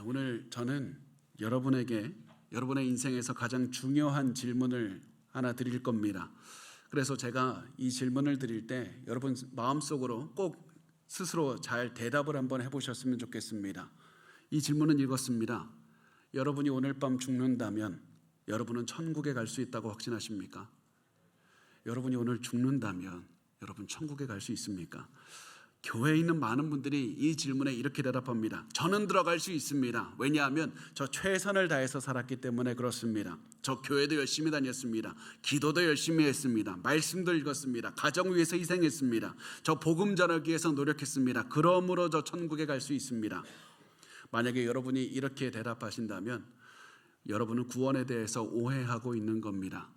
오늘 저는 여러분에게 여러분의 인생에서 가장 중요한 질문을 하나 드릴 겁니다. 그래서 제가 이 질문을 드릴 때 여러분 마음속으로 꼭 스스로 잘 대답을 한번 해보셨으면 좋겠습니다. 이 질문은 이렇습니다. 여러분이 오늘 밤 죽는다면 여러분은 천국에 갈 수 있다고 확신하십니까? 여러분이 오늘 죽는다면 여러분 천국에 갈 수 있습니까? 교회에 있는 많은 분들이 이 질문에 이렇게 대답합니다. 저는 들어갈 수 있습니다. 왜냐하면 저 최선을 다해서 살았기 때문에 그렇습니다. 저 교회도 열심히 다녔습니다. 기도도 열심히 했습니다. 말씀도 읽었습니다. 가정 위해서 희생했습니다. 저 복음 전하기 위해서 노력했습니다. 그러므로 저 천국에 갈 수 있습니다. 만약에 여러분이 이렇게 대답하신다면 여러분은 구원에 대해서 오해하고 있는 겁니다.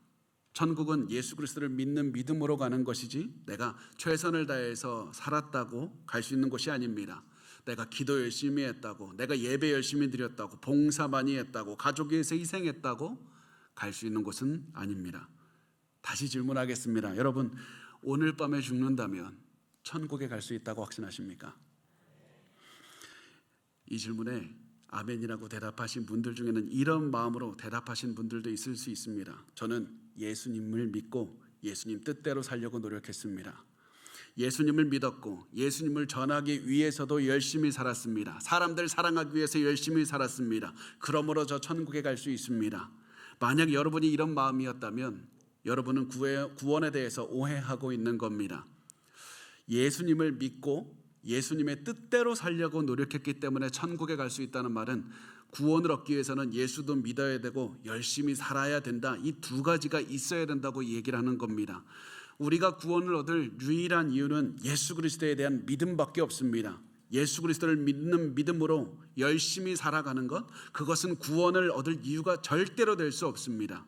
천국은 예수 그리스도를 믿는 믿음으로 가는 것이지 내가 최선을 다해서 살았다고 갈 수 있는 곳이 아닙니다. 내가 기도 열심히 했다고, 내가 예배 열심히 드렸다고, 봉사 많이 했다고, 가족 위해서 희생했다고 갈 수 있는 곳은 아닙니다. 다시 질문하겠습니다. 여러분, 오늘 밤에 죽는다면 천국에 갈 수 있다고 확신하십니까? 이 질문에 아멘이라고 대답하신 분들 중에는 이런 마음으로 대답하신 분들도 있을 수 있습니다. 저는 예수님을 믿고 예수님 뜻대로 살려고 노력했습니다. 예수님을 믿었고 예수님을 전하기 위해서도 열심히 살았습니다. 사람들 사랑하기 위해서 열심히 살았습니다. 그러므로 저 천국에 갈 수 있습니다. 만약 여러분이 이런 마음이었다면 여러분은 구원에 대해서 오해하고 있는 겁니다. 예수님을 믿고 예수님의 뜻대로 살려고 노력했기 때문에 천국에 갈 수 있다는 말은 구원을 얻기 위해서는 예수도 믿어야 되고 열심히 살아야 된다. 이 두 가지가 있어야 된다고 얘기를 하는 겁니다. 우리가 구원을 얻을 유일한 이유는 예수 그리스도에 대한 믿음밖에 없습니다. 예수 그리스도를 믿는 믿음으로 열심히 살아가는 것, 그것은 구원을 얻을 이유가 절대로 될 수 없습니다.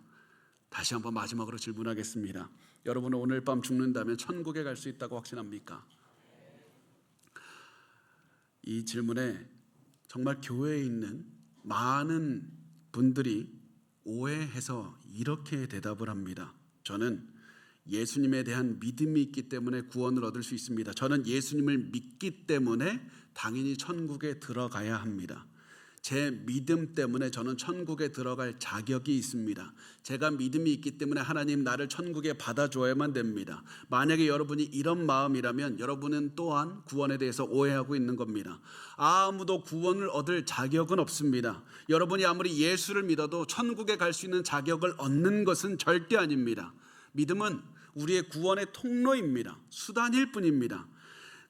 다시 한번 마지막으로 질문하겠습니다. 여러분은 오늘 밤 죽는다면 천국에 갈 수 있다고 확신합니까? 이 질문에 정말 교회에 있는 많은 분들이 오해해서 이렇게 대답을 합니다. 저는 예수님에 대한 믿음이 있기 때문에 구원을 얻을 수 있습니다. 저는 예수님을 믿기 때문에 당연히 천국에 들어가야 합니다. 제 믿음 때문에 저는 천국에 들어갈 자격이 있습니다. 제가 믿음이 있기 때문에 하나님 나를 천국에 받아줘야만 됩니다. 만약에 여러분이 이런 마음이라면 여러분은 또한 구원에 대해서 오해하고 있는 겁니다. 아무도 구원을 얻을 자격은 없습니다. 여러분이 아무리 예수를 믿어도 천국에 갈 수 있는 자격을 얻는 것은 절대 아닙니다. 믿음은 우리의 구원의 통로입니다. 수단일 뿐입니다.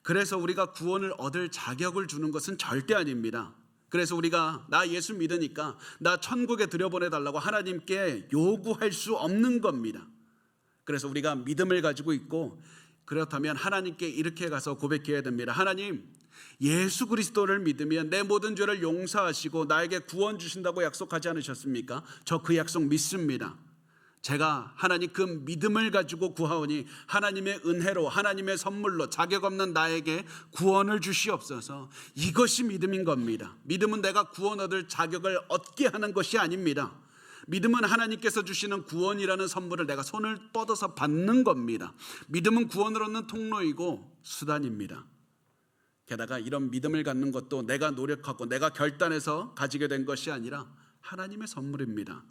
그래서 우리가 구원을 얻을 자격을 주는 것은 절대 아닙니다. 그래서 우리가 나 예수 믿으니까 나 천국에 들여보내달라고 하나님께 요구할 수 없는 겁니다. 그래서 우리가 믿음을 가지고 있고 그렇다면 하나님께 이렇게 가서 고백해야 됩니다. 하나님, 예수 그리스도를 믿으면 내 모든 죄를 용서하시고 나에게 구원 주신다고 약속하지 않으셨습니까? 저 그 약속 믿습니다. 제가 하나님 그 믿음을 가지고 구하오니 하나님의 은혜로 하나님의 선물로 자격 없는 나에게 구원을 주시옵소서. 이것이 믿음인 겁니다. 믿음은 내가 구원 얻을 자격을 얻게 하는 것이 아닙니다. 믿음은 하나님께서 주시는 구원이라는 선물을 내가 손을 뻗어서 받는 겁니다. 믿음은 구원을 얻는 통로이고 수단입니다. 게다가 이런 믿음을 갖는 것도 내가 노력하고 내가 결단해서 가지게 된 것이 아니라 하나님의 선물입니다.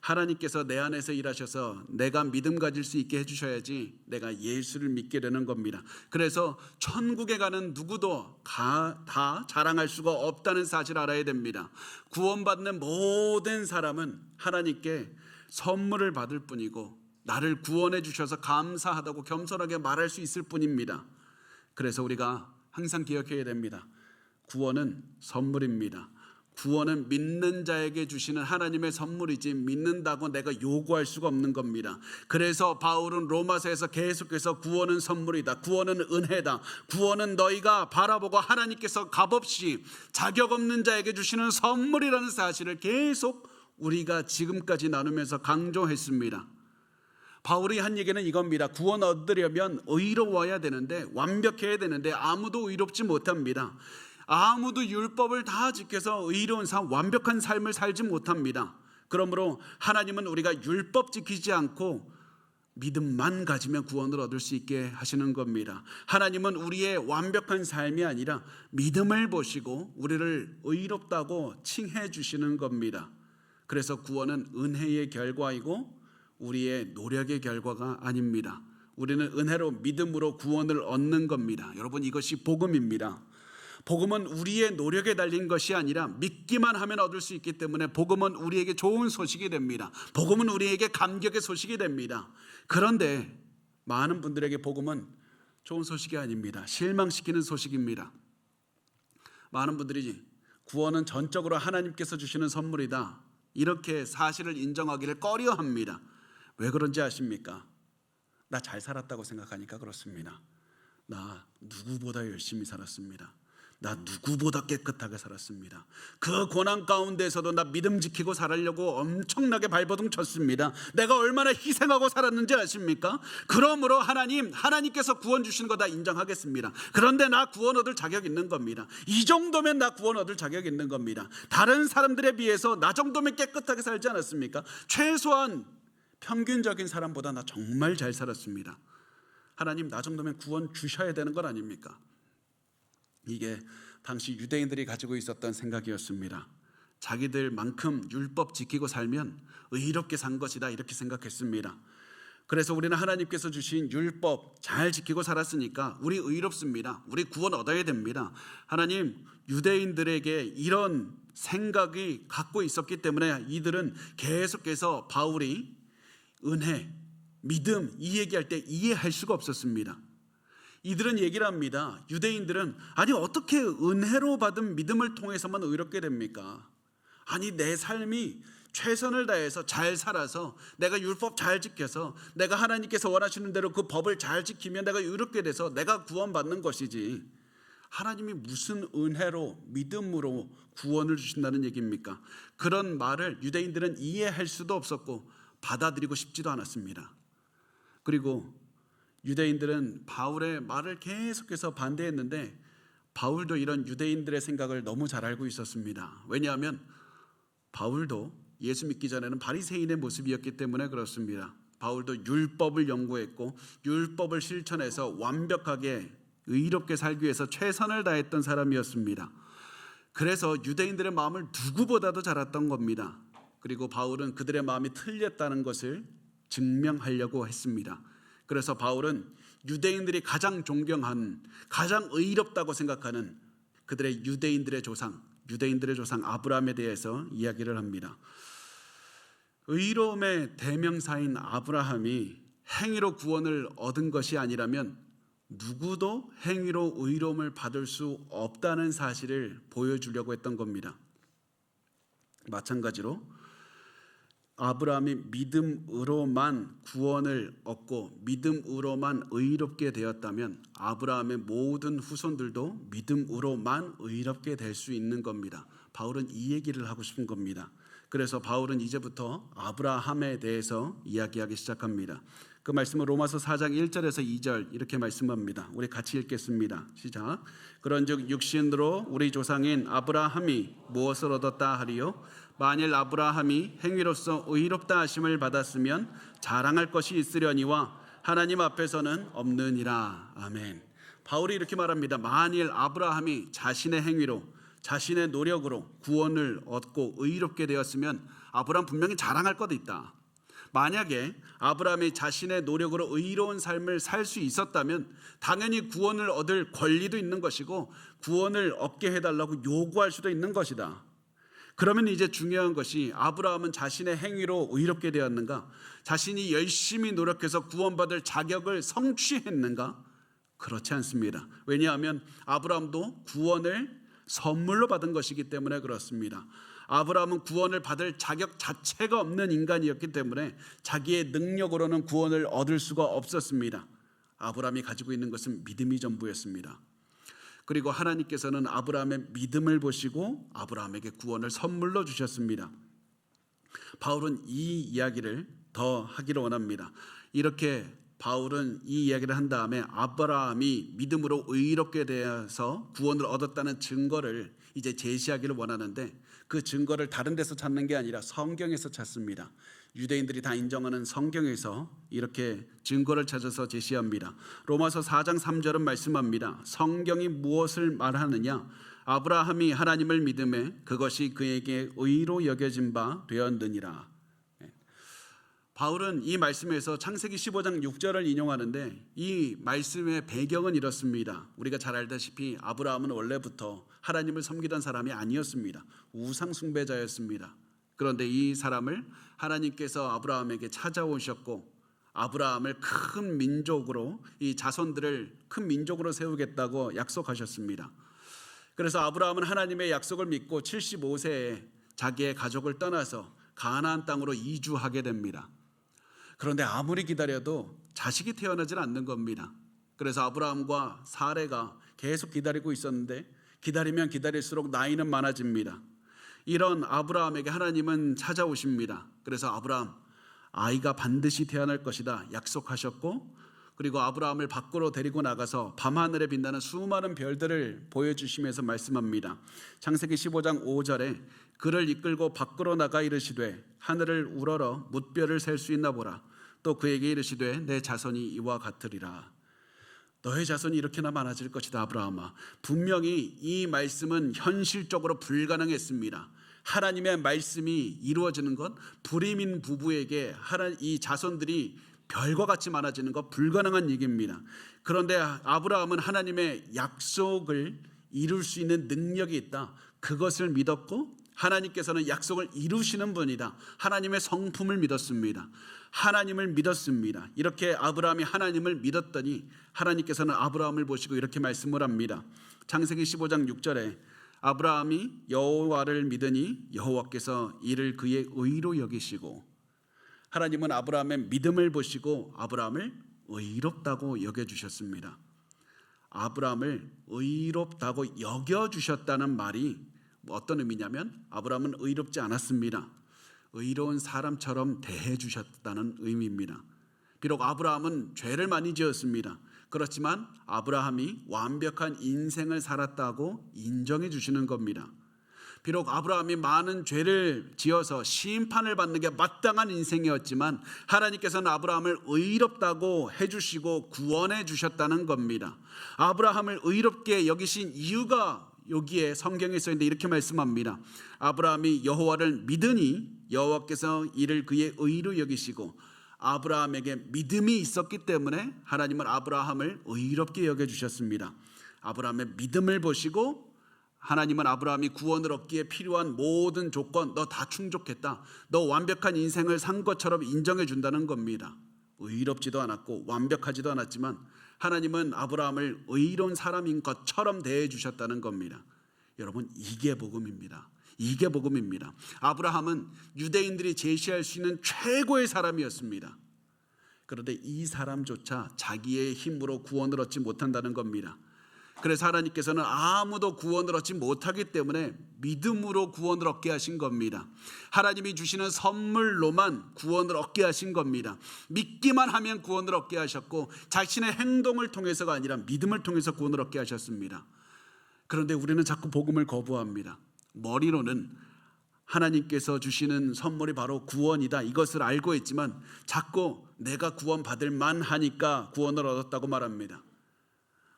하나님께서 내 안에서 일하셔서 내가 믿음 가질 수 있게 해주셔야지 내가 예수를 믿게 되는 겁니다. 그래서 천국에 가는 누구도 다 자랑할 수가 없다는 사실을 알아야 됩니다. 구원받는 모든 사람은 하나님께 선물을 받을 뿐이고 나를 구원해 주셔서 감사하다고 겸손하게 말할 수 있을 뿐입니다. 그래서 우리가 항상 기억해야 됩니다. 구원은 선물입니다. 구원은 믿는 자에게 주시는 하나님의 선물이지 믿는다고 내가 요구할 수가 없는 겁니다. 그래서 바울은 로마서에서 계속해서 구원은 선물이다, 구원은 은혜다, 구원은 너희가 바라보고 하나님께서 값없이 자격 없는 자에게 주시는 선물이라는 사실을 계속 우리가 지금까지 나누면서 강조했습니다. 바울이 한 얘기는 이겁니다. 구원 얻으려면 의로워야 되는데, 완벽해야 되는데 아무도 의롭지 못합니다. 아무도 율법을 다 지켜서 의로운 삶, 완벽한 삶을 살지 못합니다. 그러므로 하나님은 우리가 율법 지키지 않고 믿음만 가지면 구원을 얻을 수 있게 하시는 겁니다. 하나님은 우리의 완벽한 삶이 아니라 믿음을 보시고 우리를 의롭다고 칭해 주시는 겁니다. 그래서 구원은 은혜의 결과이고 우리의 노력의 결과가 아닙니다. 우리는 은혜로 믿음으로 구원을 얻는 겁니다. 여러분, 이것이 복음입니다. 복음은 우리의 노력에 달린 것이 아니라 믿기만 하면 얻을 수 있기 때문에 복음은 우리에게 좋은 소식이 됩니다. 복음은 우리에게 감격의 소식이 됩니다. 그런데 많은 분들에게 복음은 좋은 소식이 아닙니다. 실망시키는 소식입니다. 많은 분들이 구원은 전적으로 하나님께서 주시는 선물이다, 이렇게 사실을 인정하기를 꺼려합니다. 왜 그런지 아십니까? 나 잘 살았다고 생각하니까 그렇습니다. 나 누구보다 열심히 살았습니다. 나 누구보다 깨끗하게 살았습니다. 그 고난 가운데서도 나 믿음 지키고 살으려고 엄청나게 발버둥 쳤습니다. 내가 얼마나 희생하고 살았는지 아십니까? 그러므로 하나님께서 구원 주시는 거 다 인정하겠습니다. 그런데 나 구원 얻을 자격 있는 겁니다. 이 정도면 나 구원 얻을 자격 있는 겁니다. 다른 사람들에 비해서 나 정도면 깨끗하게 살지 않았습니까? 최소한 평균적인 사람보다 나 정말 잘 살았습니다. 하나님, 나 정도면 구원 주셔야 되는 건 아닙니까? 이게 당시 유대인들이 가지고 있었던 생각이었습니다. 자기들만큼 율법 지키고 살면 의롭게 산 것이다, 이렇게 생각했습니다. 그래서 우리는 하나님께서 주신 율법 잘 지키고 살았으니까 우리 의롭습니다. 우리 구원 얻어야 됩니다. 하나님, 유대인들에게 이런 생각이 갖고 있었기 때문에 이들은 계속해서 바울이 은혜, 믿음 이 얘기할 때 이해할 수가 없었습니다. 이들은 얘기를 합니다. 유대인들은 아니 어떻게 은혜로 받은 믿음을 통해서만 의롭게 됩니까? 아니 내 삶이 최선을 다해서 잘 살아서 내가 율법 잘 지켜서 내가 하나님께서 원하시는 대로 그 법을 잘 지키면 내가 의롭게 돼서 내가 구원받는 것이지, 하나님이 무슨 은혜로 믿음으로 구원을 주신다는 얘기입니까? 그런 말을 유대인들은 이해할 수도 없었고 받아들이고 싶지도 않았습니다. 그리고 유대인들은 바울의 말을 계속해서 반대했는데 바울도 이런 유대인들의 생각을 너무 잘 알고 있었습니다. 왜냐하면 바울도 예수 믿기 전에는 바리새인의 모습이었기 때문에 그렇습니다. 바울도 율법을 연구했고 율법을 실천해서 완벽하게 의롭게 살기 위해서 최선을 다했던 사람이었습니다. 그래서 유대인들의 마음을 누구보다도 잘 알았던 겁니다. 그리고 바울은 그들의 마음이 틀렸다는 것을 증명하려고 했습니다. 그래서 바울은 유대인들이 가장 존경하는, 가장 의롭다고 생각하는 그들의 유대인들의 조상 아브라함에 대해서 이야기를 합니다. 의로움의 대명사인 아브라함이 행위로 구원을 얻은 것이 아니라면 누구도 행위로 의로움을 받을 수 없다는 사실을 보여주려고 했던 겁니다. 마찬가지로 아브라함이 믿음으로만 구원을 얻고 믿음으로만 의롭게 되었다면 아브라함의 모든 후손들도 믿음으로만 의롭게 될 수 있는 겁니다. 바울은 이 얘기를 하고 싶은 겁니다. 그래서 바울은 이제부터 아브라함에 대해서 이야기하기 시작합니다. 그 말씀은 로마서 4장 1절에서 2절 이렇게 말씀합니다. 우리 같이 읽겠습니다. 시작. 그런즉 육신으로 우리 조상인 아브라함이 무엇을 얻었다 하리요? 만일 아브라함이 행위로서 의롭다 하심을 받았으면 자랑할 것이 있으려니와 하나님 앞에서는 없느니라. 아멘. 바울이 이렇게 말합니다. 만일 아브라함이 자신의 행위로 자신의 노력으로 구원을 얻고 의롭게 되었으면 아브라함 분명히 자랑할 것도 있다. 만약에 아브라함이 자신의 노력으로 의로운 삶을 살 수 있었다면 당연히 구원을 얻을 권리도 있는 것이고 구원을 얻게 해달라고 요구할 수도 있는 것이다. 그러면 이제 중요한 것이 아브라함은 자신의 행위로 의롭게 되었는가? 자신이 열심히 노력해서 구원받을 자격을 성취했는가? 그렇지 않습니다. 왜냐하면 아브라함도 구원을 선물로 받은 것이기 때문에 그렇습니다. 아브라함은 구원을 받을 자격 자체가 없는 인간이었기 때문에 자기의 능력으로는 구원을 얻을 수가 없었습니다. 아브라함이 가지고 있는 것은 믿음이 전부였습니다. 그리고 하나님께서는 아브라함의 믿음을 보시고 아브라함에게 구원을 선물로 주셨습니다. 바울은 이 이야기를 더 하기를 원합니다. 이렇게 바울은 이 이야기를 한 다음에 아브라함이 믿음으로 의롭게 되어서 구원을 얻었다는 증거를 이제 제시하기를 원하는데 그 증거를 다른 데서 찾는 게 아니라 성경에서 찾습니다. 유대인들이 다 인정하는 성경에서 이렇게 증거를 찾아서 제시합니다. 로마서 4장 3절은 말씀합니다. 성경이 무엇을 말하느냐? 아브라함이 하나님을 믿음에 그것이 그에게 의로 여겨진 바 되었느니라. 바울은 이 말씀에서 창세기 15장 6절을 인용하는데 이 말씀의 배경은 이렇습니다. 우리가 잘 알다시피 아브라함은 원래부터 하나님을 섬기던 사람이 아니었습니다. 우상 숭배자였습니다. 그런데 이 사람을 하나님께서 아브라함에게 찾아오셨고 아브라함을 큰 민족으로, 이 자손들을 큰 민족으로 세우겠다고 약속하셨습니다. 그래서 아브라함은 하나님의 약속을 믿고 75세에 자기의 가족을 떠나서 가나안 땅으로 이주하게 됩니다. 그런데 아무리 기다려도 자식이 태어나질 않는 겁니다. 그래서 아브라함과 사레가 계속 기다리고 있었는데 기다리면 기다릴수록 나이는 많아집니다. 이런 아브라함에게 하나님은 찾아오십니다. 그래서 아브라함, 아이가 반드시 태어날 것이다 약속하셨고, 그리고 아브라함을 밖으로 데리고 나가서 밤하늘에 빛나는 수많은 별들을 보여주시면서 말씀합니다. 창세기 15장 5절에 그를 이끌고 밖으로 나가 이르시되 하늘을 우러러 뭇별을 셀 수 있나 보라. 또 그에게 이르시되 내 자손이 이와 같으리라. 너의 자손이 이렇게나 많아질 것이다 아브라함아. 분명히 이 말씀은 현실적으로 불가능했습니다. 하나님의 말씀이 이루어지는 것, 불임인 부부에게 이 자손들이 별과 같이 많아지는 것 불가능한 얘기입니다. 그런데 아브라함은 하나님의 약속을 이룰 수 있는 능력이 있다. 그것을 믿었고 하나님께서는 약속을 이루시는 분이다. 하나님의 성품을 믿었습니다. 하나님을 믿었습니다. 이렇게 아브라함이 하나님을 믿었더니 하나님께서는 아브라함을 보시고 이렇게 말씀을 합니다. 창세기 15장 6절에 아브라함이 여호와를 믿으니 여호와께서 이를 그의 의로 여기시고, 하나님은 아브라함의 믿음을 보시고 아브라함을 의롭다고 여겨주셨습니다. 아브라함을 의롭다고 여겨주셨다는 말이 어떤 의미냐면 아브라함은 의롭지 않았습니다. 의로운 사람처럼 대해주셨다는 의미입니다. 비록 아브라함은 죄를 많이 지었습니다. 그렇지만 아브라함이 완벽한 인생을 살았다고 인정해 주시는 겁니다. 비록 아브라함이 많은 죄를 지어서 심판을 받는 게 마땅한 인생이었지만 하나님께서는 아브라함을 의롭다고 해주시고 구원해 주셨다는 겁니다. 아브라함을 의롭게 여기신 이유가 여기에 성경에 써 있는데 이렇게 말씀합니다. 아브라함이 여호와를 믿으니 여호와께서 이를 그의 의로 여기시고, 아브라함에게 믿음이 있었기 때문에 하나님은 아브라함을 의롭게 여겨주셨습니다. 아브라함의 믿음을 보시고 하나님은 아브라함이 구원을 얻기에 필요한 모든 조건 너 다 충족했다. 너 완벽한 인생을 산 것처럼 인정해 준다는 겁니다. 의롭지도 않았고 완벽하지도 않았지만 하나님은 아브라함을 의로운 사람인 것처럼 대해 주셨다는 겁니다. 여러분, 이게 복음입니다. 이게 복음입니다. 아브라함은 유대인들이 제시할 수 있는 최고의 사람이었습니다. 그런데 이 사람조차 자기의 힘으로 구원을 얻지 못한다는 겁니다. 그래서 하나님께서는 아무도 구원을 얻지 못하기 때문에 믿음으로 구원을 얻게 하신 겁니다. 하나님이 주시는 선물로만 구원을 얻게 하신 겁니다. 믿기만 하면 구원을 얻게 하셨고 자신의 행동을 통해서가 아니라 믿음을 통해서 구원을 얻게 하셨습니다. 그런데 우리는 자꾸 복음을 거부합니다. 머리로는 하나님께서 주시는 선물이 바로 구원이다, 이것을 알고 있지만 자꾸 내가 구원받을 만하니까 구원을 얻었다고 말합니다.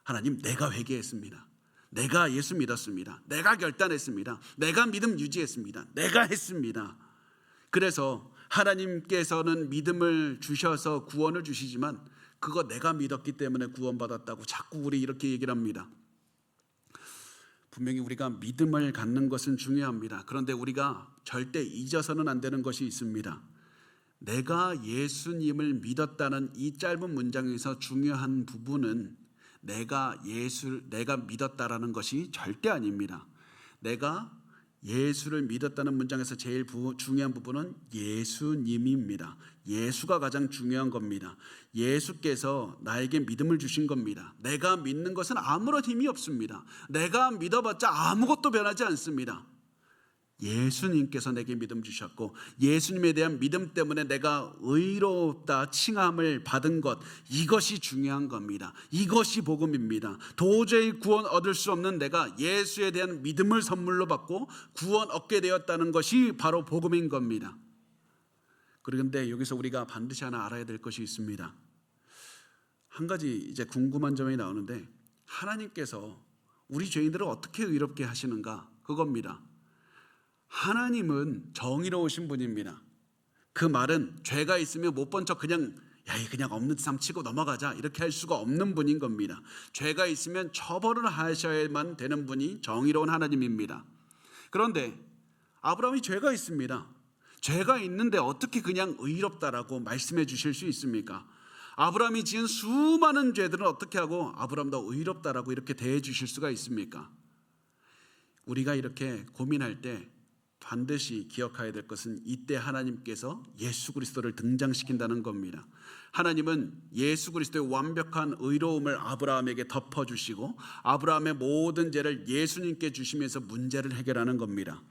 하나님, 내가 회개했습니다. 내가 예수 믿었습니다. 내가 결단했습니다. 내가 믿음 유지했습니다. 내가 했습니다. 그래서 하나님께서는 믿음을 주셔서 구원을 주시지만 그거 내가 믿었기 때문에 구원받았다고 자꾸 우리 이렇게 얘기를 합니다. 분명히 우리가 믿음을 갖는 것은 중요합니다. 그런데 우리가 절대 잊어서는 안 되는 것이 있습니다. 내가 예수님을 믿었다는 이 짧은 문장에서 중요한 부분은 내가 믿었다라는 것이 절대 아닙니다. 내가 예수를 믿었다는 문장에서 제일 중요한 부분은 예수님입니다. 예수가 가장 중요한 겁니다. 예수께서 나에게 믿음을 주신 겁니다. 내가 믿는 것은 아무런 힘이 없습니다. 내가 믿어봤자 아무것도 변하지 않습니다. 예수님께서 내게 믿음 주셨고 예수님에 대한 믿음 때문에 내가 의롭다 칭함을 받은 것, 이것이 중요한 겁니다. 이것이 복음입니다. 도저히 구원 얻을 수 없는 내가 예수에 대한 믿음을 선물로 받고 구원 얻게 되었다는 것이 바로 복음인 겁니다. 그런데 여기서 우리가 반드시 하나 알아야 될 것이 있습니다. 한 가지 이제 궁금한 점이 나오는데, 하나님께서 우리 죄인들을 어떻게 의롭게 하시는가, 그겁니다. 하나님은 정의로우신 분입니다. 그 말은 죄가 있으면 못 본 척 그냥 없는 삶 치고 넘어가자 이렇게 할 수가 없는 분인 겁니다. 죄가 있으면 처벌을 하셔야만 되는 분이 정의로운 하나님입니다. 그런데 아브라함이 죄가 있습니다. 죄가 있는데 어떻게 그냥 의롭다라고 말씀해 주실 수 있습니까? 아브라함이 지은 수많은 죄들은 어떻게 하고 아브라함도 의롭다라고 이렇게 대해 주실 수가 있습니까? 우리가 이렇게 고민할 때 반드시 기억해야 될 것은 이때 하나님께서 예수 그리스도를 등장시킨다는 겁니다. 하나님은 예수 그리스도의 완벽한 의로움을 아브라함에게 덮어주시고 아브라함의 모든 죄를 예수님께 주시면서 문제를 해결하는 겁니다.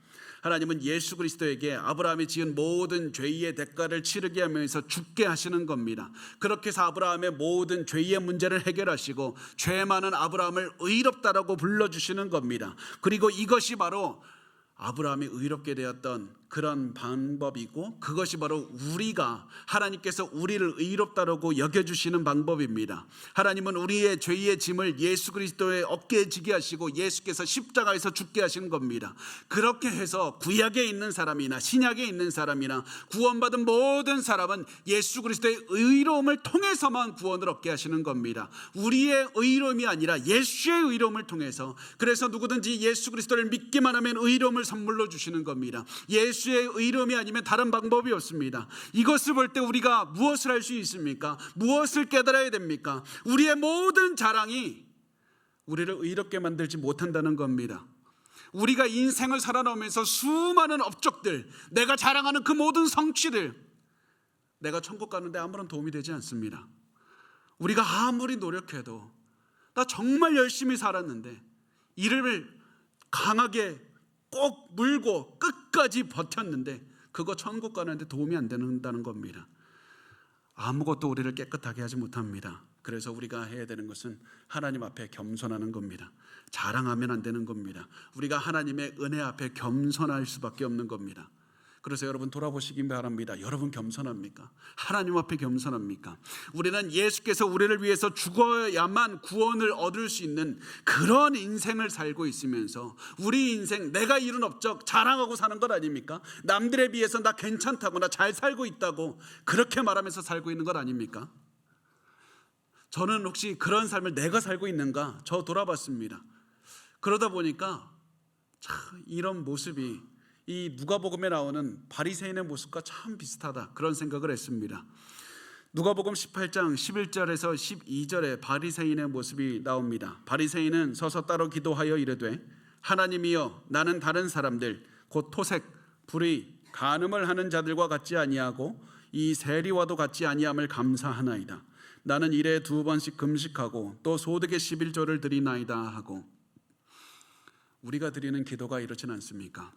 하나님은 예수 그리스도에게 아브라함이 지은 모든 죄의 대가를 치르게 하면서 죽게 하시는 겁니다. 그렇게 해서 아브라함의 모든 죄의 문제를 해결하시고 죄 많은 아브라함을 의롭다라고 불러주시는 겁니다. 그리고 이것이 바로 아브라함이 의롭게 되었던 그런 방법이고, 그것이 바로 우리가 하나님께서 우리를 의롭다라고 여겨주시는 방법입니다. 하나님은 우리의 죄의 짐을 예수 그리스도의 어깨에 지게 하시고 예수께서 십자가에서 죽게 하시는 겁니다. 그렇게 해서 구약에 있는 사람이나 신약에 있는 사람이나 구원받은 모든 사람은 예수 그리스도의 의로움을 통해서만 구원을 얻게 하시는 겁니다. 우리의 의로움이 아니라 예수의 의로움을 통해서. 그래서 누구든지 예수 그리스도를 믿기만 하면 의로움을 선물로 주시는 겁니다. 예수의 의로움이 아니면 다른 방법이 없습니다. 이것을 볼 때 우리가 무엇을 할 수 있습니까? 무엇을 깨달아야 됩니까? 우리의 모든 자랑이 우리를 의롭게 만들지 못한다는 겁니다. 우리가 인생을 살아나오면서 수많은 업적들, 내가 자랑하는 그 모든 성취들, 내가 천국 가는데 아무런 도움이 되지 않습니다. 우리가 아무리 노력해도, 나 정말 열심히 살았는데 이를 강하게 꼭 물고 끝까지 버텼는데 그거 천국 가는데 도움이 안 된다는 겁니다. 아무것도 우리를 깨끗하게 하지 못합니다. 그래서 우리가 해야 되는 것은 하나님 앞에 겸손하는 겁니다. 자랑하면 안 되는 겁니다. 우리가 하나님의 은혜 앞에 겸손할 수밖에 없는 겁니다. 그래서 여러분 돌아보시기 바랍니다. 여러분 겸손합니까? 하나님 앞에 겸손합니까? 우리는 예수께서 우리를 위해서 죽어야만 구원을 얻을 수 있는 그런 인생을 살고 있으면서 우리 인생, 내가 이룬 업적 자랑하고 사는 것 아닙니까? 남들에 비해서 나 괜찮다고, 나 잘 살고 있다고 그렇게 말하면서 살고 있는 것 아닙니까? 저는 혹시 그런 삶을 내가 살고 있는가 저 돌아봤습니다. 그러다 보니까 참 이런 모습이 이 누가복음에 나오는 바리새인의 모습과 참 비슷하다, 그런 생각을 했습니다. 누가복음 18장 11절에서 12절에 바리새인의 모습이 나옵니다. 바리새인은 서서 따로 기도하여 이르되 하나님이여, 나는 다른 사람들 곧 토색, 불의, 간음을 하는 자들과 같지 아니하고 이 세리와도 같지 아니함을 감사하나이다. 나는 일에 2번씩 금식하고 또 소득의 11조를 드리나이다 하고. 우리가 드리는 기도가 이렇진 않습니까?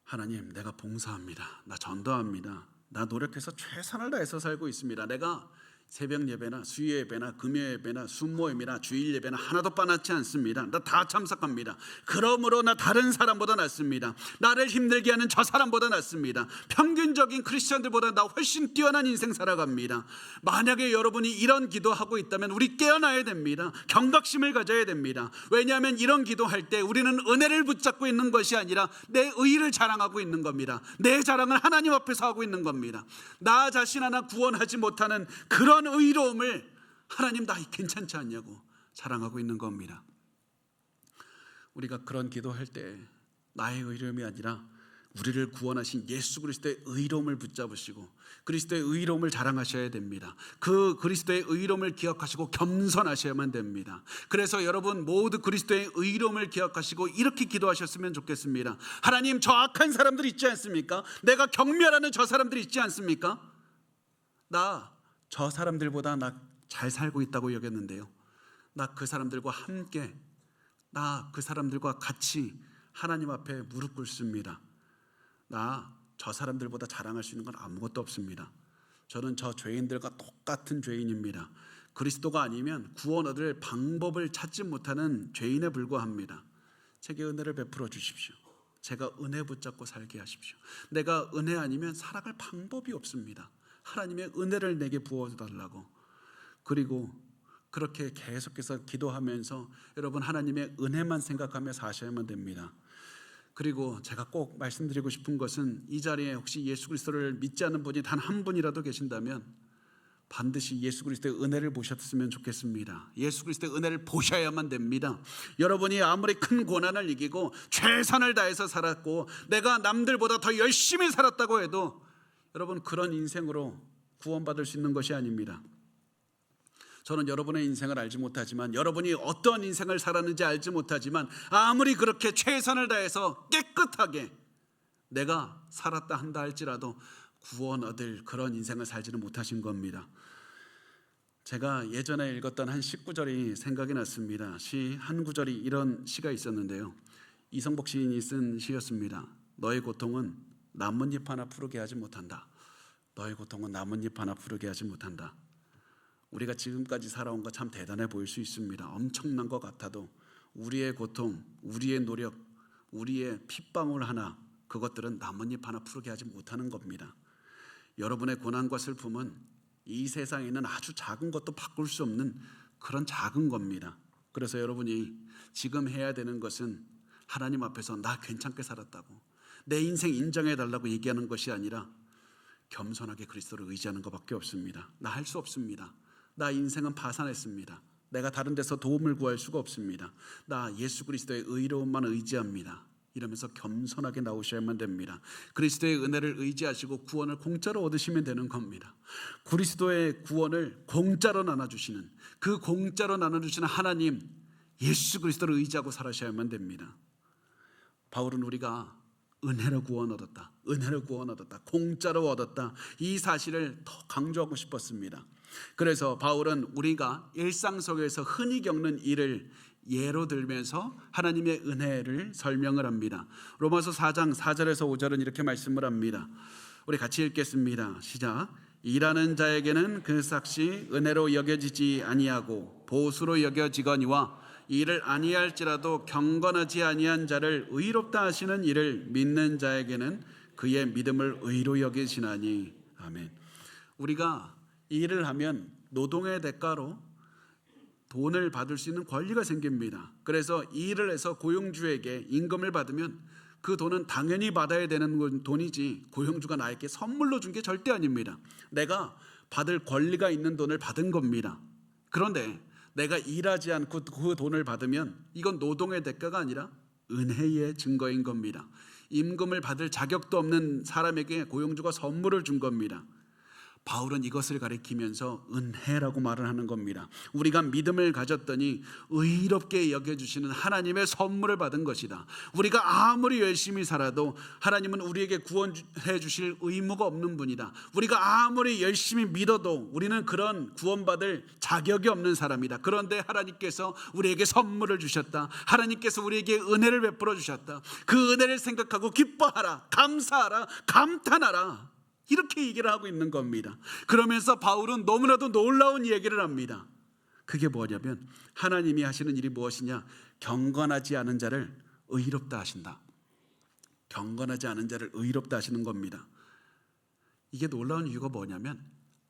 하나님, 내가 봉사합니다. 나 전도합니다. 나 노력해서 최선을 다해서 살고 있습니다. 내가 새벽 예배나 수요 예배나 금요 예배나 순모임이나 주일 예배나 하나도 빠놓지 않습니다. 나 다 참석합니다. 그러므로 나 다른 사람보다 낫습니다. 나를 힘들게 하는 저 사람보다 낫습니다. 평균적인 크리스천들보다 나 훨씬 뛰어난 인생 살아갑니다. 만약에 여러분이 이런 기도하고 있다면 우리 깨어나야 됩니다. 경각심을 가져야 됩니다. 왜냐하면 이런 기도할 때 우리는 은혜를 붙잡고 있는 것이 아니라 내 의의를 자랑하고 있는 겁니다. 내 자랑을 하나님 앞에서 하고 있는 겁니다. 나 자신 하나 구원하지 못하는 그런 의로움을 하나님, 나 괜찮지 않냐고 자랑하고 있는 겁니다. 우리가 그런 기도할 때 나의 의로움이 아니라 우리를 구원하신 예수 그리스도의 의로움을 붙잡으시고 그리스도의 의로움을 자랑하셔야 됩니다. 그 그리스도의 의로움을 기억하시고 겸손하셔야만 됩니다. 그래서 여러분 모두 그리스도의 의로움을 기억하시고 이렇게 기도하셨으면 좋겠습니다. 하나님, 저 악한 사람들 있지 않습니까? 내가 경멸하는 저 사람들 있지 않습니까? 나 저 사람들보다 나 잘 살고 있다고 여겼는데요, 나 그 사람들과 함께, 나 그 사람들과 같이 하나님 앞에 무릎 꿇습니다. 나 저 사람들보다 자랑할 수 있는 건 아무것도 없습니다. 저는 저 죄인들과 똑같은 죄인입니다. 그리스도가 아니면 구원 얻을 방법을 찾지 못하는 죄인에 불과합니다. 제게 은혜를 베풀어 주십시오. 제가 은혜 붙잡고 살게 하십시오. 내가 은혜 아니면 살아갈 방법이 없습니다. 하나님의 은혜를 내게 부어달라고. 그리고 그렇게 계속해서 기도하면서 여러분 하나님의 은혜만 생각하며 사셔야만 됩니다. 그리고 제가 꼭 말씀드리고 싶은 것은 이 자리에 혹시 예수 그리스도를 믿지 않는 분이 단 한 분이라도 계신다면 반드시 예수 그리스도의 은혜를 보셨으면 좋겠습니다. 예수 그리스도의 은혜를 보셔야만 됩니다. 여러분이 아무리 큰 고난을 이기고 최선을 다해서 살았고 내가 남들보다 더 열심히 살았다고 해도 여러분 그런 인생으로 구원받을 수 있는 것이 아닙니다. 저는 여러분의 인생을 알지 못하지만 여러분이 어떤 인생을 살았는지 알지 못하지만 아무리 그렇게 최선을 다해서 깨끗하게 내가 살았다 한다 할지라도 구원 얻을 그런 인생을 살지는 못하신 겁니다. 제가 예전에 읽었던 한 19절이 생각이 났습니다. 시 한 구절이 이런 시가 있었는데요. 이성복 시인이 쓴 시였습니다. 너의 고통은 나뭇잎 하나 푸르게 하지 못한다. 너의 고통은 나뭇잎 하나 푸르게 하지 못한다. 우리가 지금까지 살아온 거 참 대단해 보일 수 있습니다. 엄청난 것 같아도 우리의 고통, 우리의 노력, 우리의 핏방울 하나 그것들은 나뭇잎 하나 푸르게 하지 못하는 겁니다. 여러분의 고난과 슬픔은 이 세상에 있는 아주 작은 것도 바꿀 수 없는 그런 작은 겁니다. 그래서 여러분이 지금 해야 되는 것은 하나님 앞에서 나 괜찮게 살았다고 내 인생 인정해달라고 얘기하는 것이 아니라 겸손하게 그리스도를 의지하는 것밖에 없습니다. 나 할 수 없습니다. 나 인생은 파산했습니다. 내가 다른 데서 도움을 구할 수가 없습니다. 나 예수 그리스도의 의로움만 의지합니다. 이러면서 겸손하게 나오셔야만 됩니다. 그리스도의 은혜를 의지하시고 구원을 공짜로 얻으시면 되는 겁니다. 그리스도의 구원을 공짜로 나눠주시는 그 공짜로 나눠주시는 하나님 예수 그리스도를 의지하고 살아셔야만 됩니다. 바울은 우리가 은혜로 구원 얻었다, 은혜로 구원 얻었다, 공짜로 얻었다 이 사실을 더 강조하고 싶었습니다. 그래서 바울은 우리가 일상 속에서 흔히 겪는 일을 예로 들면서 하나님의 은혜를 설명을 합니다. 로마서 4장 4절에서 5절은 이렇게 말씀을 합니다. 우리 같이 읽겠습니다. 시작. 일하는 자에게는 그 삭시 은혜로 여겨지지 아니하고 보수로 여겨지거니와 일을 아니할지라도 경건하지 아니한 자를 의롭다 하시는 이를 믿는 자에게는 그의 믿음을 의로 여기시나니. 아멘. 우리가 일을 하면 노동의 대가로 돈을 받을 수 있는 권리가 생깁니다. 그래서 일을 해서 고용주에게 임금을 받으면 그 돈은 당연히 받아야 되는 돈이지 고용주가 나에게 선물로 준 게 절대 아닙니다. 내가 받을 권리가 있는 돈을 받은 겁니다. 그런데 내가 일하지 않고 그 돈을 받으면 이건 노동의 대가가 아니라 은혜의 증거인 겁니다. 임금을 받을 자격도 없는 사람에게 고용주가 선물을 준 겁니다. 바울은 이것을 가리키면서 은혜라고 말을 하는 겁니다. 우리가 믿음을 가졌더니 의롭게 여겨주시는 하나님의 선물을 받은 것이다. 우리가 아무리 열심히 살아도 하나님은 우리에게 구원해 주실 의무가 없는 분이다. 우리가 아무리 열심히 믿어도 우리는 그런 구원받을 자격이 없는 사람이다. 그런데 하나님께서 우리에게 선물을 주셨다. 하나님께서 우리에게 은혜를 베풀어 주셨다. 그 은혜를 생각하고 기뻐하라, 감사하라, 감탄하라, 이렇게 얘기를 하고 있는 겁니다. 그러면서 바울은 너무나도 놀라운 얘기를 합니다. 그게 뭐냐면 하나님이 하시는 일이 무엇이냐? 경건하지 않은 자를 의롭다 하신다. 경건하지 않은 자를 의롭다 하시는 겁니다. 이게 놀라운 이유가 뭐냐면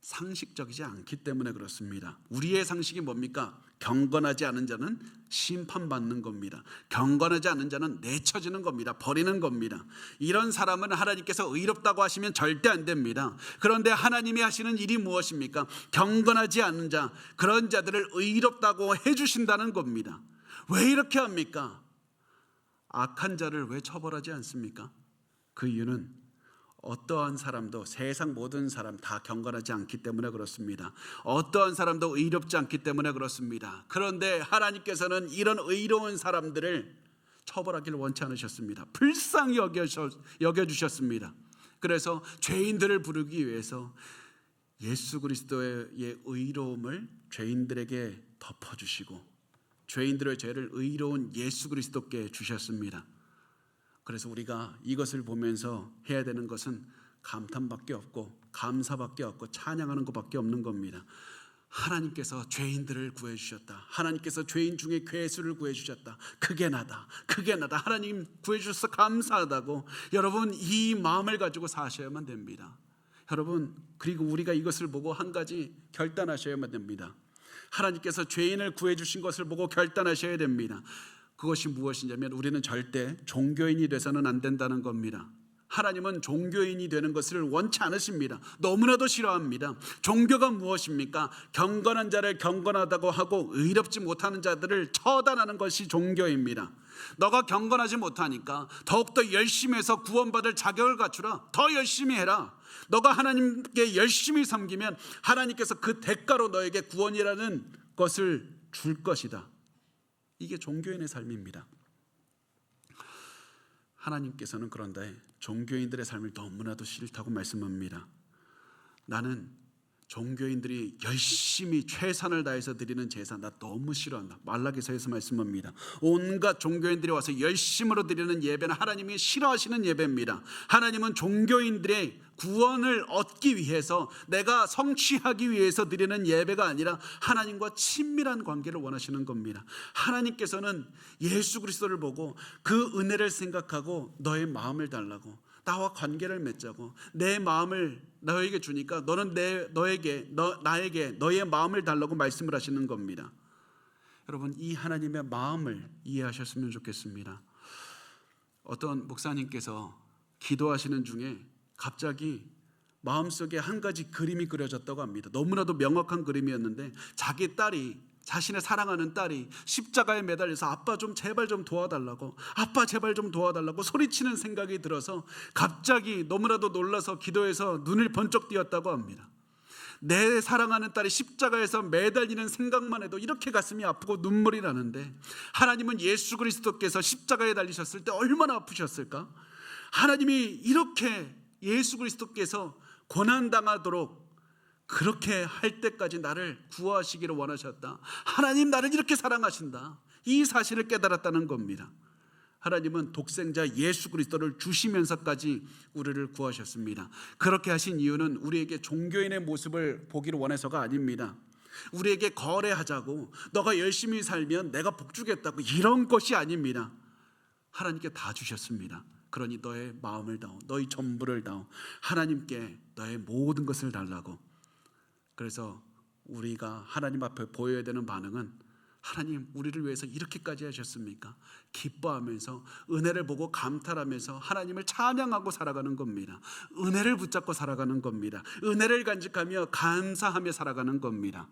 상식적이지 않기 때문에 그렇습니다. 우리의 상식이 뭡니까? 경건하지 않은 자는 심판받는 겁니다. 경건하지 않은 자는 내쳐지는 겁니다. 버리는 겁니다. 이런 사람은 하나님께서 의롭다고 하시면 절대 안 됩니다. 그런데 하나님이 하시는 일이 무엇입니까? 경건하지 않은 자, 그런 자들을 의롭다고 해주신다는 겁니다. 왜 이렇게 합니까? 악한 자를 왜 처벌하지 않습니까? 그 이유는 어떠한 사람도, 세상 모든 사람 다 경건하지 않기 때문에 그렇습니다. 어떠한 사람도 의롭지 않기 때문에 그렇습니다. 그런데 하나님께서는 이런 의로운 사람들을 처벌하기를 원치 않으셨습니다. 불쌍히 여겨주셨습니다. 그래서 죄인들을 부르기 위해서 예수 그리스도의 의로움을 죄인들에게 덮어주시고 죄인들의 죄를 의로운 예수 그리스도께 주셨습니다. 그래서 우리가 이것을 보면서 해야 되는 것은 감탄밖에 없고 감사밖에 없고 찬양하는 것밖에 없는 겁니다. 하나님께서 죄인들을 구해주셨다. 하나님께서 죄인 중에 괴수를 구해주셨다. 그게 나다. 그게 나다. 하나님 구해주셔서 감사하다고 여러분 이 마음을 가지고 사셔야만 됩니다. 여러분, 그리고 우리가 이것을 보고 한 가지 결단하셔야만 됩니다. 하나님께서 죄인을 구해주신 것을 보고 결단하셔야 됩니다. 그것이 무엇이냐면 우리는 절대 종교인이 돼서는 안 된다는 겁니다. 하나님은 종교인이 되는 것을 원치 않으십니다. 너무나도 싫어합니다. 종교가 무엇입니까? 경건한 자를 경건하다고 하고 의롭지 못하는 자들을 처단하는 것이 종교입니다. 너가 경건하지 못하니까 더욱더 열심히 해서 구원받을 자격을 갖추라. 더 열심히 해라. 너가 하나님께 열심히 섬기면 하나님께서 그 대가로 너에게 구원이라는 것을 줄 것이다. 이게 종교인의 삶입니다. 하나님께서는 그런데 종교인들의 삶을 너무나도 싫다고 말씀합니다. 나는 종교인들이 열심히 최선을 다해서 드리는 제사 나 너무 싫어한다. 말라기서에서 말씀합니다. 온갖 종교인들이 와서 열심으로 드리는 예배는 하나님이 싫어하시는 예배입니다. 하나님은 종교인들의 구원을 얻기 위해서 내가 성취하기 위해서 드리는 예배가 아니라 하나님과 친밀한 관계를 원하시는 겁니다. 하나님께서는 예수 그리스도를 보고 그 은혜를 생각하고 너의 마음을 달라고, 나와 관계를 맺자고, 내 마음을 너에게 주니까 너는 나에게 너의 마음을 달라고 말씀을 하시는 겁니다. 여러분, 이 하나님의 마음을 이해하셨으면 좋겠습니다. 어떤 목사님께서 기도하시는 중에 갑자기 마음속에 한 가지 그림이 그려졌다고 합니다. 너무나도 명확한 그림이었는데 자기 딸이, 자신의 사랑하는 딸이 십자가에 매달려서 아빠 좀 제발 좀 도와달라고, 아빠 제발 좀 도와달라고 소리치는 생각이 들어서 갑자기 너무나도 놀라서 기도해서 눈을 번쩍 띄었다고 합니다. 내 사랑하는 딸이 십자가에서 매달리는 생각만 해도 이렇게 가슴이 아프고 눈물이 나는데, 하나님은 예수 그리스도께서 십자가에 달리셨을 때 얼마나 아프셨을까? 하나님이 이렇게 예수 그리스도께서 고난당하도록 그렇게 할 때까지 나를 구하시기를 원하셨다. 하나님 나를 이렇게 사랑하신다. 이 사실을 깨달았다는 겁니다. 하나님은 독생자 예수 그리스도를 주시면서까지 우리를 구하셨습니다. 그렇게 하신 이유는 우리에게 종교인의 모습을 보기를 원해서가 아닙니다. 우리에게 거래하자고, 너가 열심히 살면 내가 복 주겠다고, 이런 것이 아닙니다. 하나님께 다 주셨습니다. 그러니 너의 마음을 다오, 너의 전부를 다오, 하나님께 너의 모든 것을 달라고. 그래서 우리가 하나님 앞에 보여야 되는 반응은, 하나님 우리를 위해서 이렇게까지 하셨습니까? 기뻐하면서 은혜를 보고 감탄하면서 하나님을 찬양하고 살아가는 겁니다. 은혜를 붙잡고 살아가는 겁니다. 은혜를 간직하며 감사하며 살아가는 겁니다.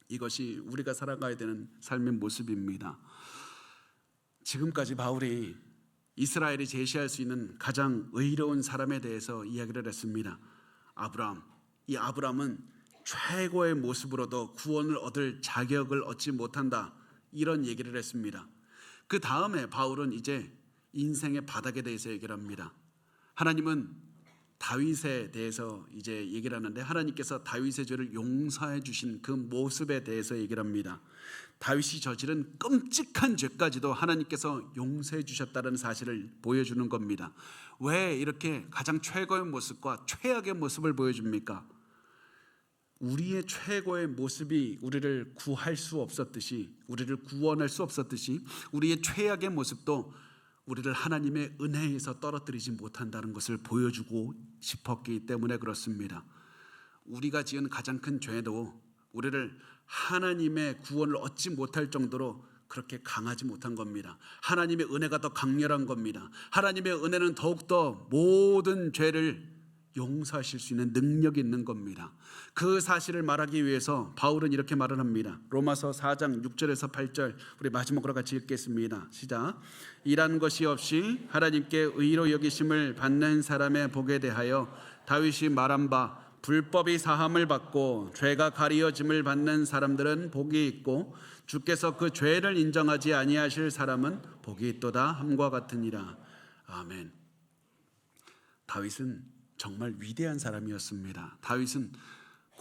이것이 우리가 살아가야 되는 삶의 모습입니다. 지금까지 바울이 이스라엘이 제시할 수 있는 가장 의로운 사람에 대해서 이야기를 했습니다. 아브라함. 이 아브라함은 최고의 모습으로도 구원을 얻을 자격을 얻지 못한다, 이런 얘기를 했습니다. 그 다음에 바울은 이제 인생의 바닥에 대해서 얘기를 합니다. 하나님은 다윗에 대해서 이제 얘기를 하는데, 하나님께서 다윗의 죄를 용서해 주신 그 모습에 대해서 얘기를 합니다. 다윗이 저지른 끔찍한 죄까지도 하나님께서 용서해 주셨다는 사실을 보여주는 겁니다. 왜 이렇게 가장 최고의 모습과 최악의 모습을 보여줍니까? 우리의 최고의 모습이 우리를 구할 수 없었듯이, 우리를 구원할 수 없었듯이, 우리의 최악의 모습도 우리를 하나님의 은혜에서 떨어뜨리지 못한다는 것을 보여주고 싶었기 때문에 그렇습니다. 우리가 지은 가장 큰 죄도 우리를 하나님의 구원을 얻지 못할 정도로 그렇게 강하지 못한 겁니다. 하나님의 은혜가 더 강렬한 겁니다. 하나님의 은혜는 더욱더 모든 죄를 용서하실 수 있는 능력이 있는 겁니다. 그 사실을 말하기 위해서 바울은 이렇게 말을 합니다. 로마서 4장 6절에서 8절 우리 마지막으로 같이 읽겠습니다. 시작. 일한 것이 없이 하나님께 의로 여기심을 받는 사람의 복에 대하여 다윗이 말한 바, 불법이 사함을 받고 죄가 가리어짐을 받는 사람들은 복이 있고 주께서 그 죄를 인정하지 아니하실 사람은 복이 있도다 함과 같으니라. 아멘. 다윗은 정말 위대한 사람이었습니다. 다윗은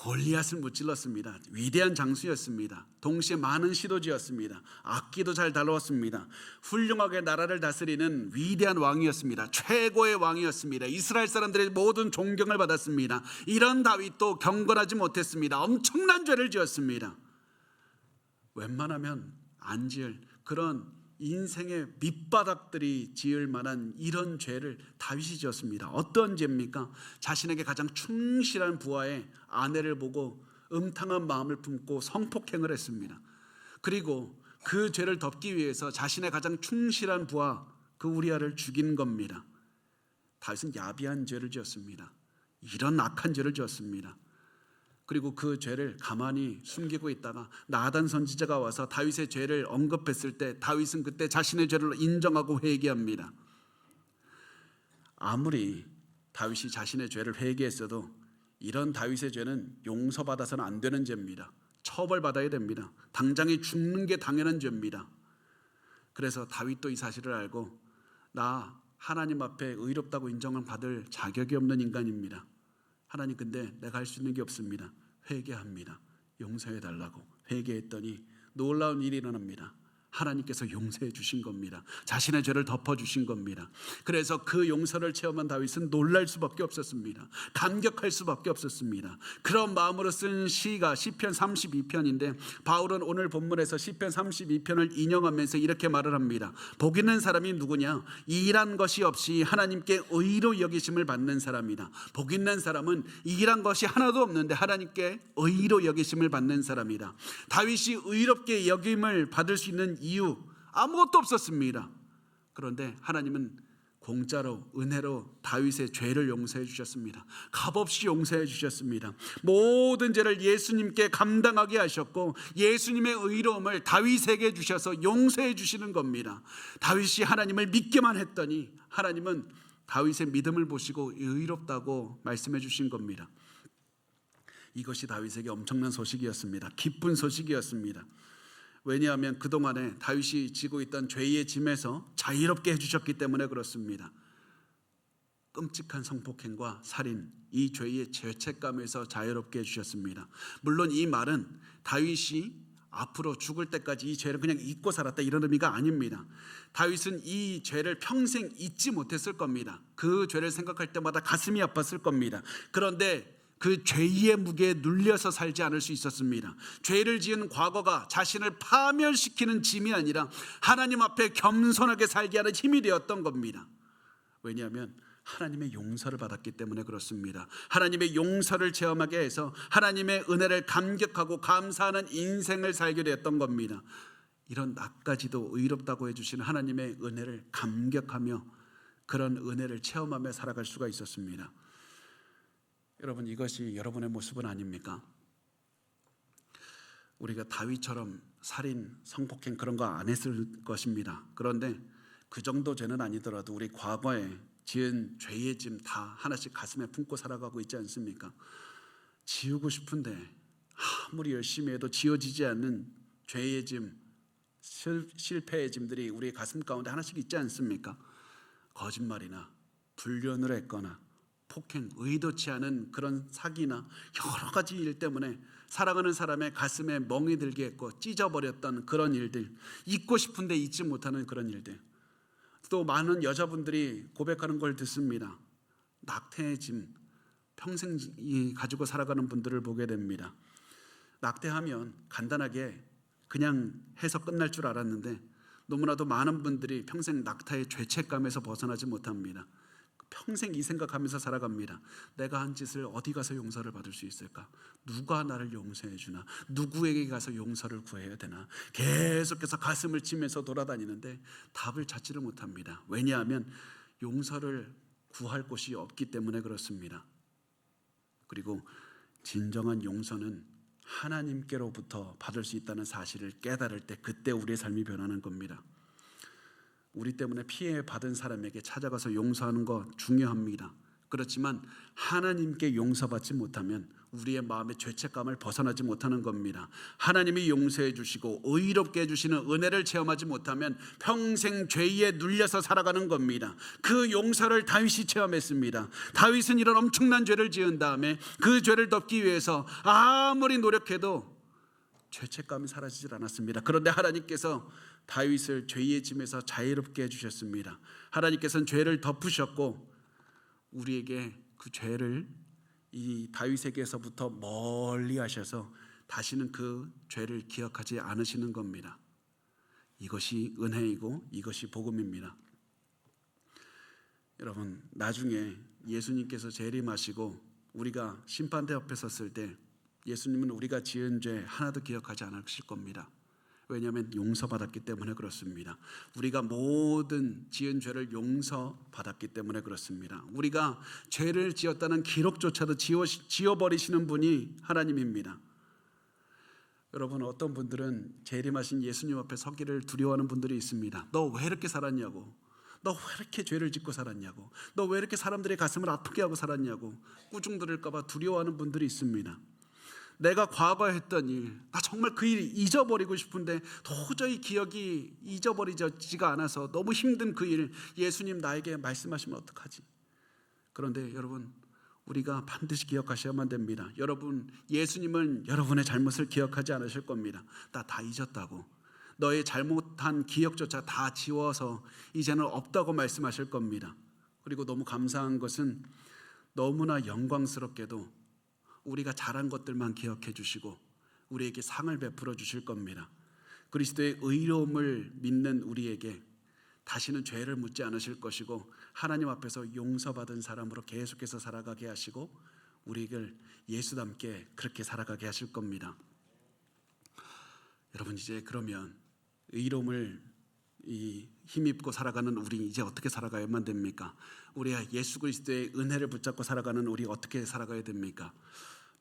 골리앗을 무찔렀습니다. 위대한 장수였습니다. 동시에 많은 시도지였습니다. 악기도 잘 다루었습니다. 훌륭하게 나라를 다스리는 위대한 왕이었습니다. 최고의 왕이었습니다. 이스라엘 사람들의 모든 존경을 받았습니다. 이런 다윗도 경건하지 못했습니다. 엄청난 죄를 지었습니다. 웬만하면 안 지을 그런 인생의 밑바닥들이 지을 만한 이런 죄를 다윗이 지었습니다. 어떤 죄입니까? 자신에게 가장 충실한 부하의 아내를 보고 음탕한 마음을 품고 성폭행을 했습니다. 그리고 그 죄를 덮기 위해서 자신의 가장 충실한 부하 그 우리아를 죽인 겁니다. 다윗은 야비한 죄를 지었습니다. 이런 악한 죄를 지었습니다. 그리고 그 죄를 가만히 숨기고 있다가 나단 선지자가 와서 다윗의 죄를 언급했을 때 다윗은 그때 자신의 죄를 인정하고 회개합니다. 아무리 다윗이 자신의 죄를 회개했어도 이런 다윗의 죄는 용서받아서는 안 되는 죄입니다. 처벌받아야 됩니다. 당장에 죽는 게 당연한 죄입니다. 그래서 다윗도 이 사실을 알고 나 하나님 앞에 의롭다고 인정을 받을 자격이 없는 인간입니다. 하나님, 근데 내가 할 수 있는 게 없습니다. 회개합니다. 용서해 달라고 회개했더니 놀라운 일이 일어납니다. 하나님께서 용서해 주신 겁니다. 자신의 죄를 덮어주신 겁니다. 그래서 그 용서를 체험한 다윗은 놀랄 수밖에 없었습니다. 감격할 수밖에 없었습니다. 그런 마음으로 쓴 시가 시편 32편인데 바울은 오늘 본문에서 시편 32편을 인용하면서 이렇게 말을 합니다. 복 있는 사람이 누구냐? 일한 것이 없이 하나님께 의로 여기심을 받는 사람이다. 복 있는 사람은 일한 것이 하나도 없는데 하나님께 의로 여기심을 받는 사람이다. 다윗이 의롭게 여김을 받을 수 있는 이유 아무것도 없었습니다. 그런데 하나님은 공짜로 은혜로 다윗의 죄를 용서해 주셨습니다. 값없이 용서해 주셨습니다. 모든 죄를 예수님께 감당하게 하셨고 예수님의 의로움을 다윗에게 주셔서 용서해 주시는 겁니다. 다윗이 하나님을 믿기만 했더니 하나님은 다윗의 믿음을 보시고 의롭다고 말씀해 주신 겁니다. 이것이 다윗에게 엄청난 소식이었습니다. 기쁜 소식이었습니다. 왜냐하면 그동안에 다윗이 지고 있던 죄의 짐에서 자유롭게 해주셨기 때문에 그렇습니다. 끔찍한 성폭행과 살인, 이 죄의 죄책감에서 자유롭게 해주셨습니다. 물론 이 말은 다윗이 앞으로 죽을 때까지 이 죄를 그냥 잊고 살았다 이런 의미가 아닙니다. 다윗은 이 죄를 평생 잊지 못했을 겁니다. 그 죄를 생각할 때마다 가슴이 아팠을 겁니다. 그런데 그 죄의 무게에 눌려서 살지 않을 수 있었습니다. 죄를 지은 과거가 자신을 파멸시키는 짐이 아니라 하나님 앞에 겸손하게 살게 하는 힘이 되었던 겁니다. 왜냐하면 하나님의 용서를 받았기 때문에 그렇습니다. 하나님의 용서를 체험하게 해서 하나님의 은혜를 감격하고 감사하는 인생을 살게 되었던 겁니다. 이런 나까지도 의롭다고 해주시는 하나님의 은혜를 감격하며 그런 은혜를 체험하며 살아갈 수가 있었습니다. 여러분, 이것이 여러분의 모습은 아닙니까? 우리가 다윗처럼 살인, 성폭행 그런 거 안 했을 것입니다. 그런데 그 정도 죄는 아니더라도 우리 과거에 지은 죄의 짐 다 하나씩 가슴에 품고 살아가고 있지 않습니까? 지우고 싶은데 아무리 열심히 해도 지워지지 않는 죄의 짐, 실패의 짐들이 우리 가슴 가운데 하나씩 있지 않습니까? 거짓말이나 불륜을 했거나 폭행, 의도치 않은 그런 사기나 여러 가지 일 때문에 사랑하는 사람의 가슴에 멍이 들게 했고 찢어버렸던 그런 일들, 잊고 싶은데 잊지 못하는 그런 일들. 또 많은 여자분들이 고백하는 걸 듣습니다. 낙태의 짐, 평생 가지고 살아가는 분들을 보게 됩니다. 낙태하면 간단하게 그냥 해서 끝날 줄 알았는데 너무나도 많은 분들이 평생 낙태의 죄책감에서 벗어나지 못합니다. 평생 이 생각하면서 살아갑니다. 내가 한 짓을 어디 가서 용서를 받을 수 있을까? 누가 나를 용서해 주나? 누구에게 가서 용서를 구해야 되나? 계속해서 가슴을 치면서 돌아다니는데 답을 찾지를 못합니다. 왜냐하면 용서를 구할 곳이 없기 때문에 그렇습니다. 그리고 진정한 용서는 하나님께로부터 받을 수 있다는 사실을 깨달을 때 그때 우리의 삶이 변하는 겁니다. 우리 때문에 피해 받은 사람에게 찾아가서 용서하는 거 중요합니다. 그렇지만 하나님께 용서받지 못하면 우리의 마음의 죄책감을 벗어나지 못하는 겁니다. 하나님이 용서해 주시고 의롭게 해주시는 은혜를 체험하지 못하면 평생 죄에 눌려서 살아가는 겁니다. 그 용서를 다윗이 체험했습니다. 다윗은 이런 엄청난 죄를 지은 다음에 그 죄를 덮기 위해서 아무리 노력해도 죄책감이 사라지질 않았습니다. 그런데 하나님께서 다윗을 죄의 짐에서 자유롭게 해주셨습니다. 하나님께서는 죄를 덮으셨고 우리에게 그 죄를 이 다윗에게서부터 멀리 하셔서 다시는 그 죄를 기억하지 않으시는 겁니다. 이것이 은혜이고 이것이 복음입니다. 여러분, 나중에 예수님께서 재림하시고 우리가 심판대 앞에 섰을 때 예수님은 우리가 지은 죄 하나도 기억하지 않으실 겁니다. 왜냐하면 용서받았기 때문에 그렇습니다. 우리가 모든 지은 죄를 용서받았기 때문에 그렇습니다. 우리가 죄를 지었다는 기록조차도 지워버리시는 분이 하나님입니다. 여러분, 어떤 분들은 재림하신 예수님 앞에 서기를 두려워하는 분들이 있습니다. 너 왜 이렇게 살았냐고, 너 왜 이렇게 죄를 짓고 살았냐고, 너 왜 이렇게 사람들의 가슴을 아프게 하고 살았냐고 꾸중 들을까 봐 두려워하는 분들이 있습니다. 내가 과거에 했던 일, 나 정말 그 일 잊어버리고 싶은데 도저히 기억이 잊어버리지가 않아서 너무 힘든 그 일, 예수님 나에게 말씀하시면 어떡하지? 그런데 여러분, 우리가 반드시 기억하셔야만 됩니다. 여러분, 예수님은 여러분의 잘못을 기억하지 않으실 겁니다. 나 다 잊었다고, 너의 잘못한 기억조차 다 지워서 이제는 없다고 말씀하실 겁니다. 그리고 너무 감사한 것은 너무나 영광스럽게도 우리가 잘한 것들만 기억해 주시고 우리에게 상을 베풀어 주실 겁니다. 그리스도의 의로움을 믿는 우리에게 다시는 죄를 묻지 않으실 것이고 하나님 앞에서 용서받은 사람으로 계속해서 살아가게 하시고 우리를 예수답게 그렇게 살아가게 하실 겁니다. 여러분, 이제 그러면 의로움을 힘입고 살아가는 우리 이제 어떻게 살아가야만 됩니까? 우리가 예수 그리스도의 은혜를 붙잡고 살아가는 우리 어떻게 살아가야 됩니까?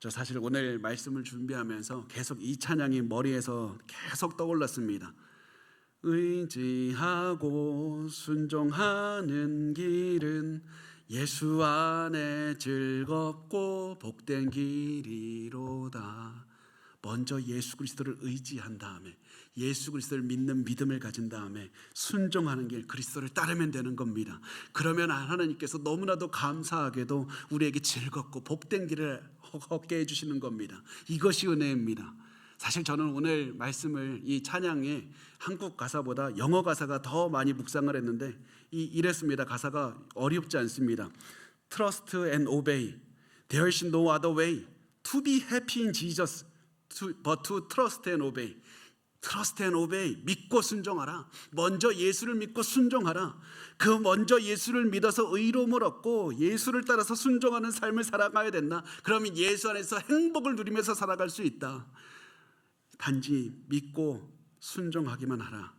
저 사실 오늘 말씀을 준비하면서 계속 이 찬양이 머리에서 계속 떠올랐습니다. 의지하고 순종하는 길은 예수 안에 즐겁고 복된 길이로다. 먼저 예수 그리스도를 의지한 다음에 예수 그리스도를 믿는 믿음을 가진 다음에 순종하는 길, 그리스도를 따르면 되는 겁니다. 그러면 하나님께서 너무나도 감사하게도 우리에게 즐겁고 복된 길을 걷게 해주시는 겁니다. 이것이 은혜입니다. 사실 저는 오늘 말씀을 이 찬양에 한국 가사보다 영어 가사가 더 많이 묵상을 했는데 이랬습니다. 가사가 어렵지 않습니다. Trust and obey. There is no other way to be happy in Jesus but to trust and obey. Trust and obey. 믿고 순종하라. 먼저 예수를 믿고 순종하라. 그 먼저 예수를 믿어서 의로움을 얻고 예수를 따라서 순종하는 삶을 살아가야 된다. 그러면 예수 안에서 행복을 누리면서 살아갈 수 있다. 단지 믿고 순종하기만 하라.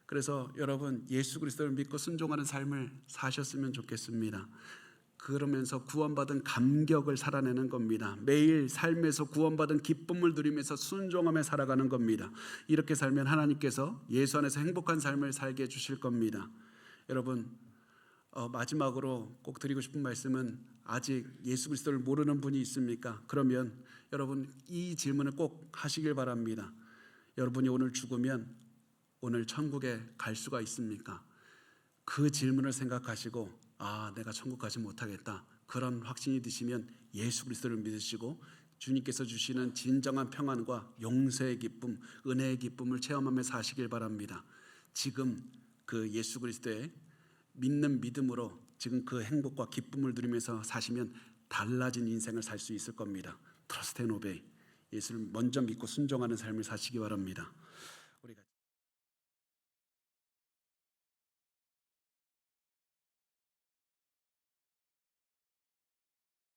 그래서 여러분, 예수 그리스도를 믿고 순종하는 삶을 사셨으면 좋겠습니다. 그러면서 구원받은 감격을 살아내는 겁니다. 매일 삶에서 구원받은 기쁨을 누리면서 순종하며 살아가는 겁니다. 이렇게 살면 하나님께서 예수 안에서 행복한 삶을 살게 해주실 겁니다. 여러분, 마지막으로 꼭 드리고 싶은 말씀은 아직 예수 그리스도를 모르는 분이 있습니까? 그러면 여러분, 이 질문을 꼭 하시길 바랍니다. 여러분이 오늘 죽으면 오늘 천국에 갈 수가 있습니까? 그 질문을 생각하시고 내가 천국 가지 못하겠다, 그런 확신이 드시면 예수 그리스도를 믿으시고 주님께서 주시는 진정한 평안과 용서의 기쁨, 은혜의 기쁨을 체험하며 사시길 바랍니다. 지금 그 예수 그리스도의 믿는 믿음으로 지금 그 행복과 기쁨을 누리면서 사시면 달라진 인생을 살 수 있을 겁니다. Trust and obey. 예수를 먼저 믿고 순종하는 삶을 사시기 바랍니다.